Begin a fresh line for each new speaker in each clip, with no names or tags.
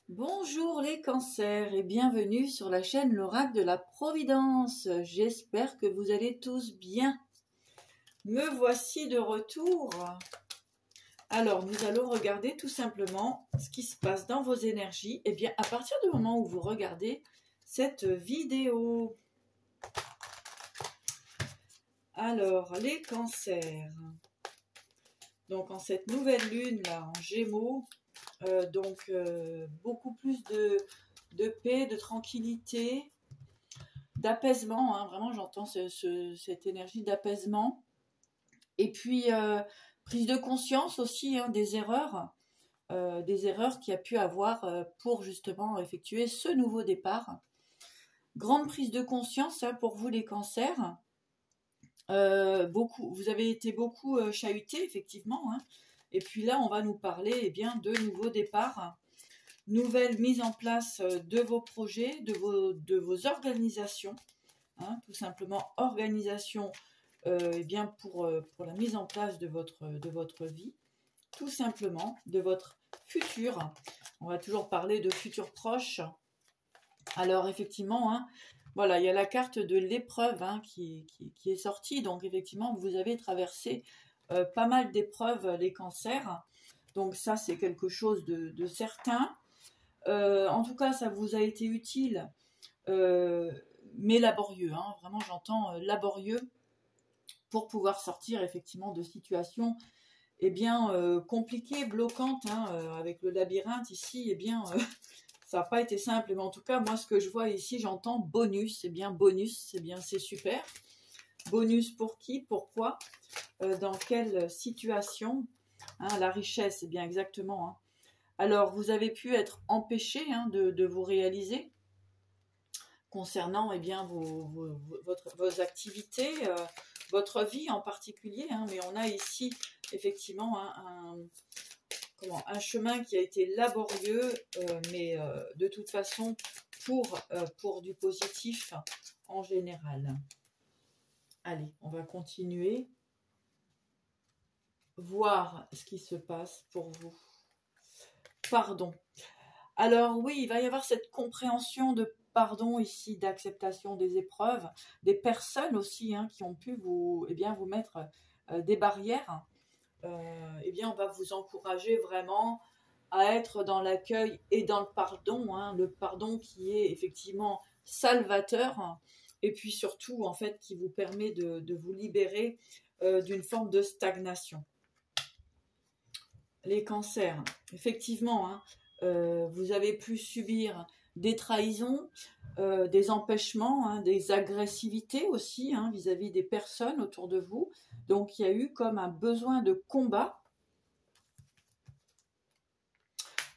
Bonjour les cancers et bienvenue sur la chaîne l'Oracle de la Providence. J'espère que vous allez tous bien. Me voici de retour. Alors nous allons regarder tout simplement ce qui se passe dans vos énergies. Et bien à partir du moment où vous regardez cette vidéo. Alors les cancers. Donc en cette nouvelle lune là en Gémeaux. Beaucoup plus de paix, de tranquillité, d'apaisement, hein, vraiment j'entends cette énergie d'apaisement. Et puis prise de conscience aussi hein, des erreurs qu'il y a pu avoir pour justement effectuer ce nouveau départ. Grande prise de conscience hein, pour vous les cancers. Vous avez été beaucoup chahutés effectivement, hein. Et puis là, on va nous parler de nouveaux départs, nouvelle mise en place de vos projets, de vos organisations, hein, tout simplement organisation pour la mise en place de votre vie, tout simplement de votre futur. On va toujours parler de futur proche. Alors effectivement, hein, voilà, il y a la carte de l'épreuve hein, qui est sortie. Donc effectivement, vous avez traversé pas mal d'épreuves, les cancers. Donc ça, c'est quelque chose de certain. En tout cas, ça vous a été utile, mais laborieux. Hein, vraiment, j'entends laborieux pour pouvoir sortir effectivement de situations compliquées, bloquantes. Hein, avec le labyrinthe ici, ça n'a pas été simple. Mais en tout cas, moi, ce que je vois ici, j'entends bonus. C'est bien bonus, c'est super. Bonus pour qui? Pourquoi? Dans quelle situation hein, la richesse, c'est bien exactement. Hein. Alors, vous avez pu être empêché hein, de vous réaliser concernant vos activités, votre vie en particulier. Hein, mais on a ici effectivement un chemin qui a été laborieux, mais de toute façon pour du positif en général. Allez, on va continuer. Voir ce qui se passe pour vous. Pardon. Alors oui, il va y avoir cette compréhension de pardon ici, d'acceptation des épreuves, des personnes aussi hein, qui ont pu vous mettre des barrières. On va vous encourager vraiment à être dans l'accueil et dans le pardon. Hein, le pardon qui est effectivement salvateur et puis surtout en fait qui vous permet de vous libérer d'une forme de stagnation. Les cancers, effectivement, hein, vous avez pu subir des trahisons, des empêchements, hein, des agressivités aussi hein, vis-à-vis des personnes autour de vous. Donc, il y a eu comme un besoin de combat.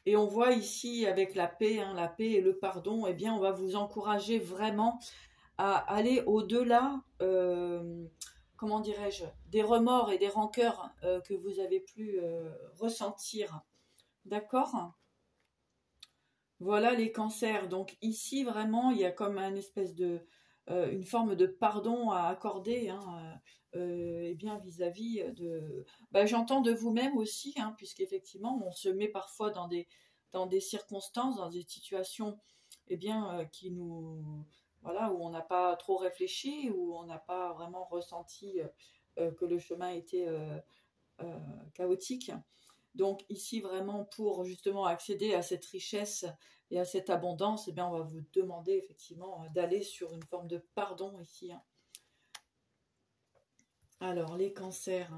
Et on voit ici avec la paix et le pardon, on va vous encourager vraiment à aller au-delà comment dirais-je, des remords et des rancœurs que vous avez pu ressentir. D'accord ? Voilà les cancers. Donc ici, vraiment, il y a comme une forme de pardon à accorder hein, vis-à-vis de... j'entends de vous-même aussi, hein, puisqu'effectivement, on se met parfois dans des circonstances, dans des situations qui nous... Voilà, où on n'a pas trop réfléchi, où on n'a pas vraiment ressenti que le chemin était chaotique. Donc ici, vraiment, pour justement accéder à cette richesse et à cette abondance, on va vous demander effectivement d'aller sur une forme de pardon ici. Hein. Alors, les cancers.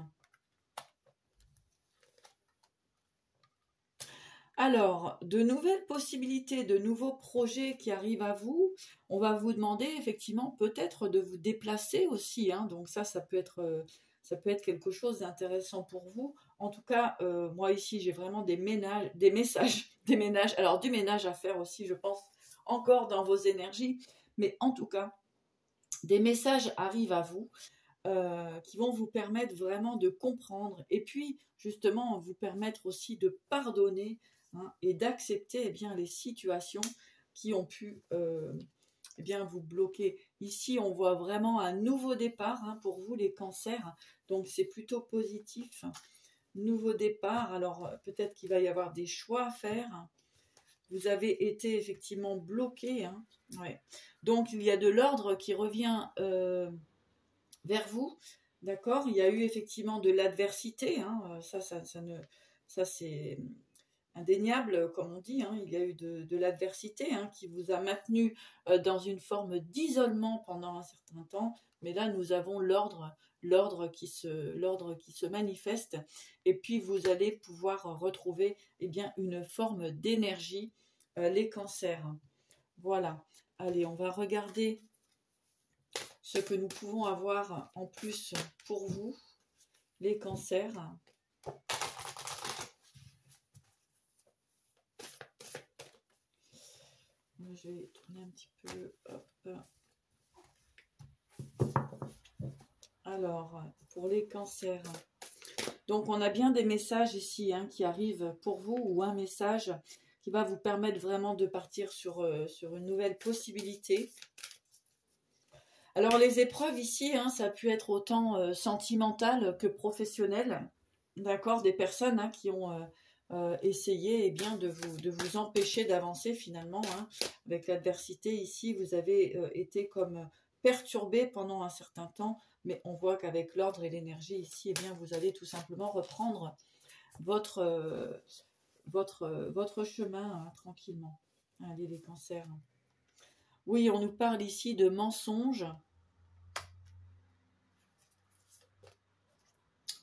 Alors, de nouvelles possibilités, de nouveaux projets qui arrivent à vous. On va vous demander effectivement peut-être de vous déplacer aussi. Hein. Donc ça peut être quelque chose d'intéressant pour vous. En tout cas, moi ici, j'ai vraiment des messages, des ménages. Alors du ménage à faire aussi, je pense, encore dans vos énergies. Mais en tout cas, des messages arrivent à vous qui vont vous permettre vraiment de comprendre. Et puis, justement, vous permettre aussi de pardonner hein, et d'accepter les situations qui ont pu vous bloquer. Ici, on voit vraiment un nouveau départ hein, pour vous, les cancers. Donc, c'est plutôt positif. Nouveau départ. Alors, peut-être qu'il va y avoir des choix à faire. vous avez été effectivement bloqué. Hein. Ouais. Donc, il y a de l'ordre qui revient vers vous. D'accord? Il y a eu effectivement de l'adversité. Hein. Ça c'est indéniable, comme on dit. Hein. Il y a eu de l'adversité hein, qui vous a maintenu dans une forme d'isolement pendant un certain temps. Mais là, nous avons l'ordre qui se manifeste. Et puis, vous allez pouvoir retrouver eh bien, une forme d'énergie, les cancers. Voilà. Allez, on va regarder ce que nous pouvons avoir en plus pour vous, les cancers. Je vais tourner un petit peu. Hop. Alors, pour les cancers. Donc, on a bien des messages ici hein, qui arrivent pour vous ou un message qui va vous permettre vraiment de partir sur une nouvelle possibilité. Alors, les épreuves ici, hein, ça a pu être autant sentimental que professionnel. D'accord, des personnes hein, qui ont essayé eh bien, de vous empêcher d'avancer finalement. Hein. Avec l'adversité ici, vous avez été comme perturbé pendant un certain temps, mais on voit qu'avec l'ordre et l'énergie ici, eh bien, vous allez tout simplement reprendre votre chemin hein, tranquillement. Allez, les cancers. Oui, on nous parle ici de mensonges,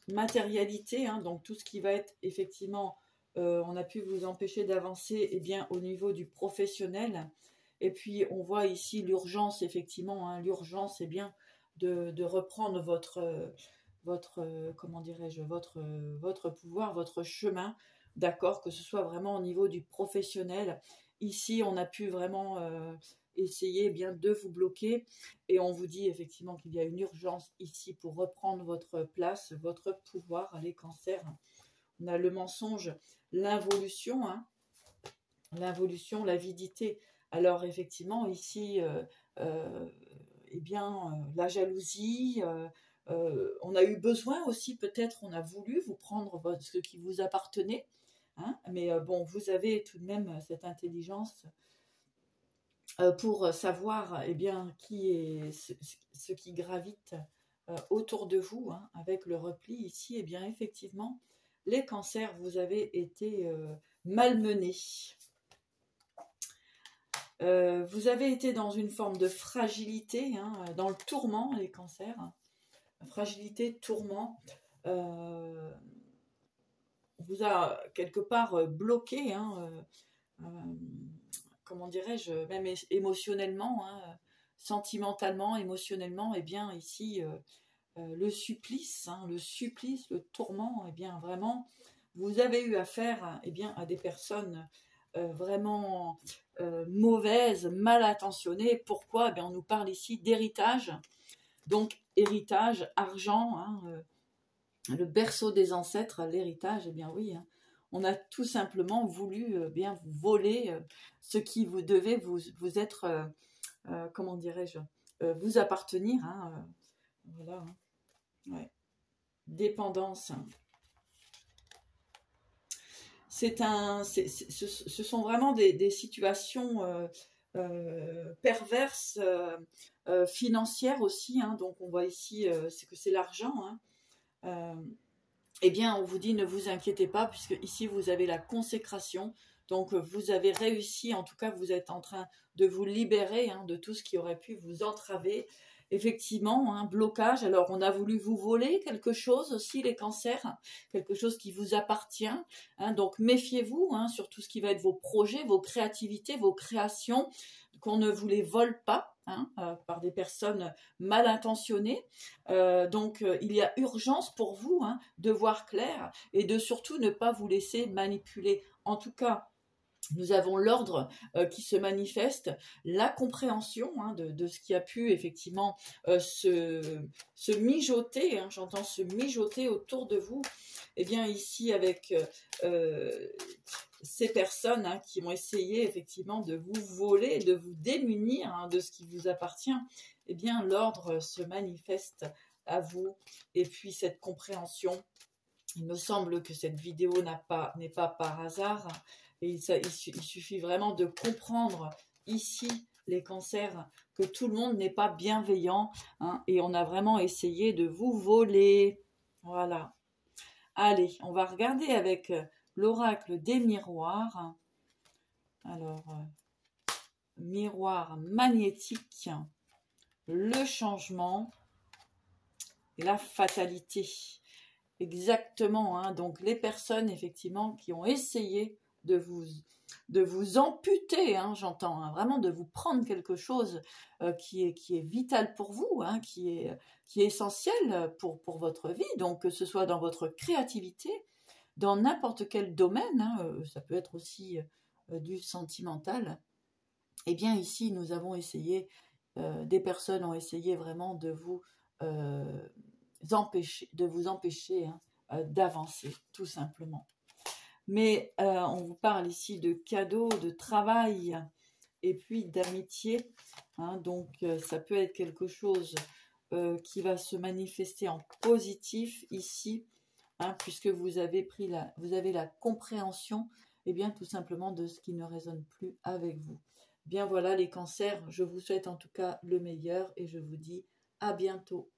matérialité, hein, donc tout ce qui va être effectivement, on a pu vous empêcher d'avancer eh bien, au niveau du professionnel. Et puis on voit ici l'urgence, effectivement, hein, l'urgence est bien de reprendre comment dirais-je, votre pouvoir, votre chemin, d'accord, que ce soit vraiment au niveau du professionnel. Ici, on a pu vraiment essayer eh bien de vous bloquer et on vous dit effectivement qu'il y a une urgence ici pour reprendre votre place, votre pouvoir, les cancers. On a le mensonge, l'involution, hein, l'involution, l'avidité. Alors effectivement ici, eh bien la jalousie. On a eu besoin aussi, peut-être, on a voulu vous prendre ce qui vous appartenait, hein, mais bon, vous avez tout de même cette intelligence pour savoir eh bien, qui est ce qui gravite autour de vous, hein, avec le repli ici, eh bien effectivement, les cancers, vous avez été malmenés. Vous avez été dans une forme de fragilité, hein, dans le tourment, les cancers. Fragilité, tourment, vous a quelque part bloqué, hein, comment dirais-je, même émotionnellement, hein, sentimentalement, émotionnellement, et eh bien ici, le supplice, hein, le tourment, et eh bien vraiment, vous avez eu affaire eh bien, à des personnes vraiment mauvaises, mal intentionnées. Pourquoi? Eh bien, on nous parle ici d'héritage. Donc, héritage, argent, hein, le berceau des ancêtres, l'héritage, eh bien oui, hein, on a tout simplement voulu bien vous voler ce qui vous devait vous être, comment dirais-je, vous appartenir. Hein, voilà. Hein, ouais. Dépendance. Ce sont vraiment des situations perverses, financières aussi. Hein, donc on voit ici c'est que c'est l'argent. Hein, eh bien, on vous dit ne vous inquiétez pas, puisque ici vous avez la consécration. Donc vous avez réussi, en tout cas vous êtes en train de vous libérer hein, de tout ce qui aurait pu vous entraver. Effectivement, un blocage. Alors on a voulu vous voler quelque chose aussi, les cancers, quelque chose qui vous appartient. Hein, donc méfiez-vous hein, sur tout ce qui va être vos projets, vos créativités, vos créations, qu'on ne vous les vole pas hein, par des personnes mal intentionnées. Donc il y a urgence pour vous hein, de voir clair et de surtout ne pas vous laisser manipuler. En tout cas, nous avons l'ordre qui se manifeste, la compréhension hein, de ce qui a pu effectivement se mijoter, hein, j'entends se mijoter autour de vous. Eh bien ici avec ces personnes hein, qui ont essayé effectivement de vous voler, de vous démunir hein, de ce qui vous appartient, eh bien l'ordre se manifeste à vous. Et puis cette compréhension, il me semble que cette vidéo n'est pas par hasard. Et il suffit vraiment de comprendre ici, les cancers, que tout le monde n'est pas bienveillant, hein, et on a vraiment essayé de vous voler. Voilà. Allez, on va regarder avec l'oracle des miroirs. Alors, miroir magnétique, le changement et la fatalité. Exactement, hein, donc les personnes effectivement qui ont essayé de vous amputer, hein, j'entends, hein, vraiment de vous prendre quelque chose qui est vital pour vous, hein, qui est essentiel pour votre vie, donc que ce soit dans votre créativité, dans n'importe quel domaine, hein, ça peut être aussi du sentimental. Eh bien ici, nous avons essayé, des personnes ont essayé vraiment de vous empêcher, hein, d'avancer, tout simplement. Mais on vous parle ici de cadeaux, de travail et puis d'amitié, hein, donc ça peut être quelque chose qui va se manifester en positif ici, hein, puisque vous avez la compréhension, et bien tout simplement de ce qui ne résonne plus avec vous. Bien voilà les cancers, je vous souhaite en tout cas le meilleur et je vous dis à bientôt.